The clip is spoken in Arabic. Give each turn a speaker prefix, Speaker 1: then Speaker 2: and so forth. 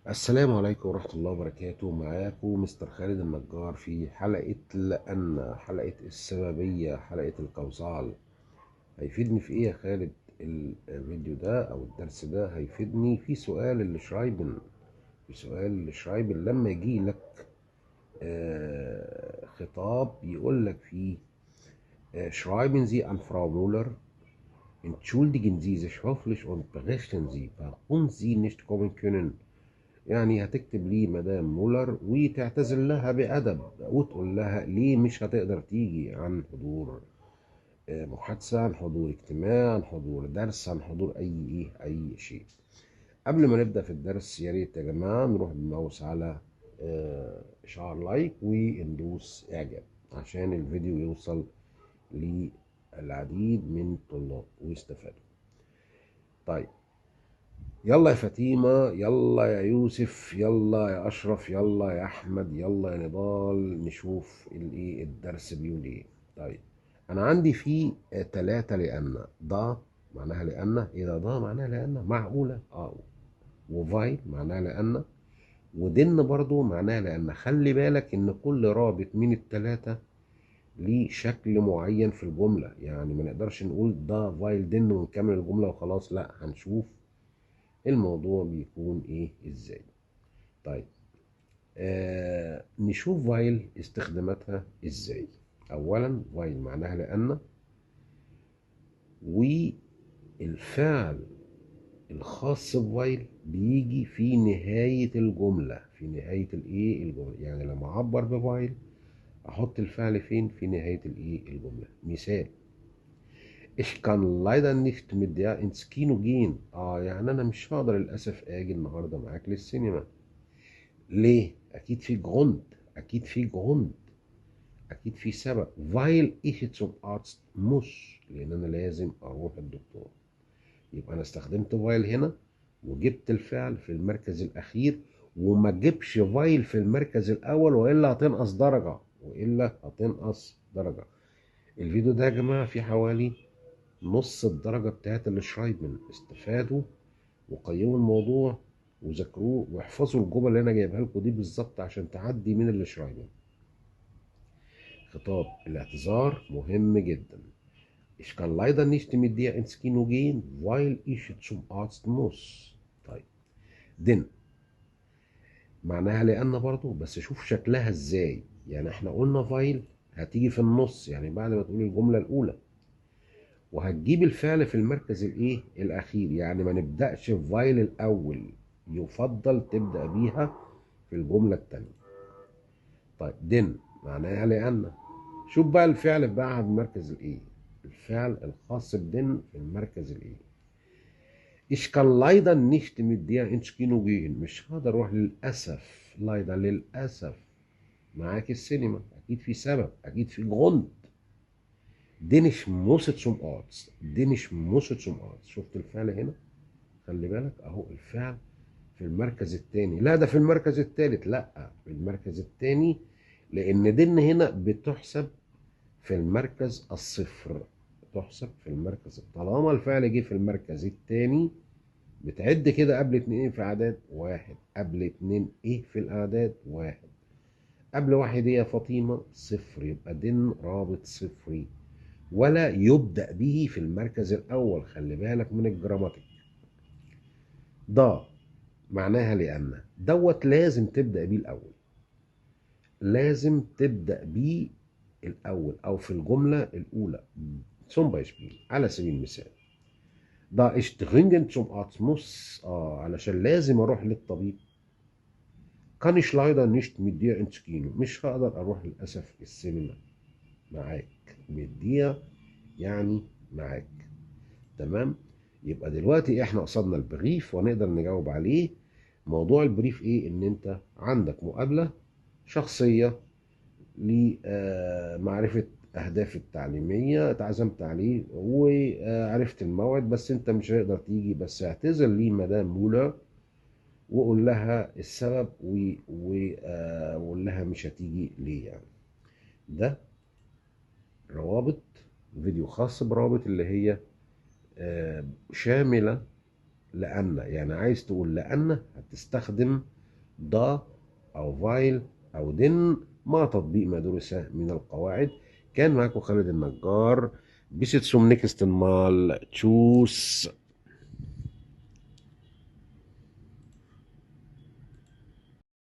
Speaker 1: السلام عليكم ورحمة الله وبركاته. معاكم مستر خالد النجار في حلقة السببية، حلقة القوزعل. هيفيدني في ايه يا خالد؟ الفيديو ده او الدرس ده هيفيدني في سؤال الشرايبن. لما يجي لك خطاب يقول لك فيه Schreiben Sie an Frau Müller, entschuldigen Sie sich höflich und berichten Sie, warum Sie nicht kommen können. يعني هتكتب ليه مدام مولر وتعتذر لها بأدب وتقول لها ليه مش هتقدر تيجي، عن حضور محادثة، عن حضور اجتماع، عن حضور درس، عن حضور أي شيء. قبل ما نبدأ في الدرس يا ريت يا جماعة نروح بالماوس على إشعار لايك وندوس إعجاب عشان الفيديو يوصل للعديد من الطلاب ويستفادوا. طيب، يلا يا فاطمة، يلا يا يوسف، يلا يا أشرف، يلا يا أحمد، يلا يا نضال، نشوف الدرس بيقول إيه. طيب، أنا عندي فيه 3 لأن. ده معناها لأن، إيه ده معناها لأن معقولة؟ وفاي معناها لأن، ودن برضو معناها لأن. خلي بالك إن كل رابط من ال3 ليه شكل معين في الجملة، يعني ما نقدرش نقول ده فايل دن ونكمل الجملة وخلاص، لا، هنشوف الموضوع بيكون ايه ازاي. طيب، نشوف فايل استخداماتها ازاي. اولا فايل معناها لان، والفعل الخاص بفايل بيجي في نهاية الجملة، الجملة. يعني لما اعبر بفايل احط الفعل فين؟ في نهاية الجملة. مثال: Ich kann leider nicht mit dir ins Kino gehen. يعني انا مش هقدر للاسف اجي النهارده معاك للسينما. ليه؟ أكيد في سبب. weil ich zum Arzt muss، لأن أنا لازم أروح الدكتور. يبقى أنا استخدمت weil هنا وجبت الفعل في المركز الأخير، وما جبش weil في المركز الأول، وإلا هتنقص درجة. الفيديو ده يا جماعة فيه حوالي نص الدرجة بتاعت الشرايبن. استفادوا وقيموا الموضوع وذاكروه واحفظوا الجمل اللي انا جايبها لكم دي بالظبط عشان تعدي من الشرايبن. خطاب الاعتذار مهم جدا. Ich kann leider nicht mit dir ins Kino gehen, weil ich zum Arzt muss. طيب، denn معناها لأن برضو، بس شوف شكلها ازاي. يعني احنا قلنا فايل هتيجي في النص، يعني بعد ما تقول الجملة الأولى، وهتجيب الفعل في المركز الأخير. يعني ما نبدأش فايل الأول، يفضل تبدأ بيها في الجملة التانية. طيب، denn معناها لأن. شوف بقى الفعل بقى في المركز الفعل الخاص بدن في المركز Ich kann leider nicht mit dir ins Kino gehen. مش هقدر اروح للأسف. للأسف معاك السينما. أكيد في سبب، أكيد في Grund. Den ich muss zum Arzt. شفت الفعل هنا؟ خلي بالك أهو الفعل في المركز الثاني. لا، ده في المركز الثالث. لا، في المركز الثاني، لأن دن هنا بتحسب في المركز الصفر. طالما الفعل جه في المركز الثاني، بتعد كده قبل 2 ايه في اعداد 1، قبل 2 ايه في الاعداد 1، قبل 1 ايه يا فاطمه؟ صفر. يبقى دن رابط صفري، ولا يبدأ به في المركز الاول. خلي بالك من الجراماتيك. ده معناها لأن لازم تبدأ بيه الأول، أو في الجملة الأولى. zum Beispiel، على سبيل المثال: da ich dringend zum Arzt muss. علشان لازم اروح للطبيب. kann ich leider nicht mit dir ins Kino. مش هقدر اروح للاسف السينما معاك. mit dir يعني معاك. تمام. يبقى دلوقتي احنا قصدنا البريف ونقدر نجاوب عليه. موضوع البريف ايه؟ ان انت عندك مقابلة شخصية لمعرفة أهداف التعليمية، اتعزمت عليه وعرفت الموعد، بس أنت مش هتقدر تيجي. بس اعتذر لي مدام مولر وقول لها السبب، وقول لها مش هتيجي ليه. يعني ده روابط فيديو خاص بروابط اللي هي شاملة. لأن يعني عايز تقول لأن هتستخدم دا أو فايل أو دن مع تطبيق ما درس من القواعد. كان معكم خالد النجار. بيست سوم نيكست مال تشوس.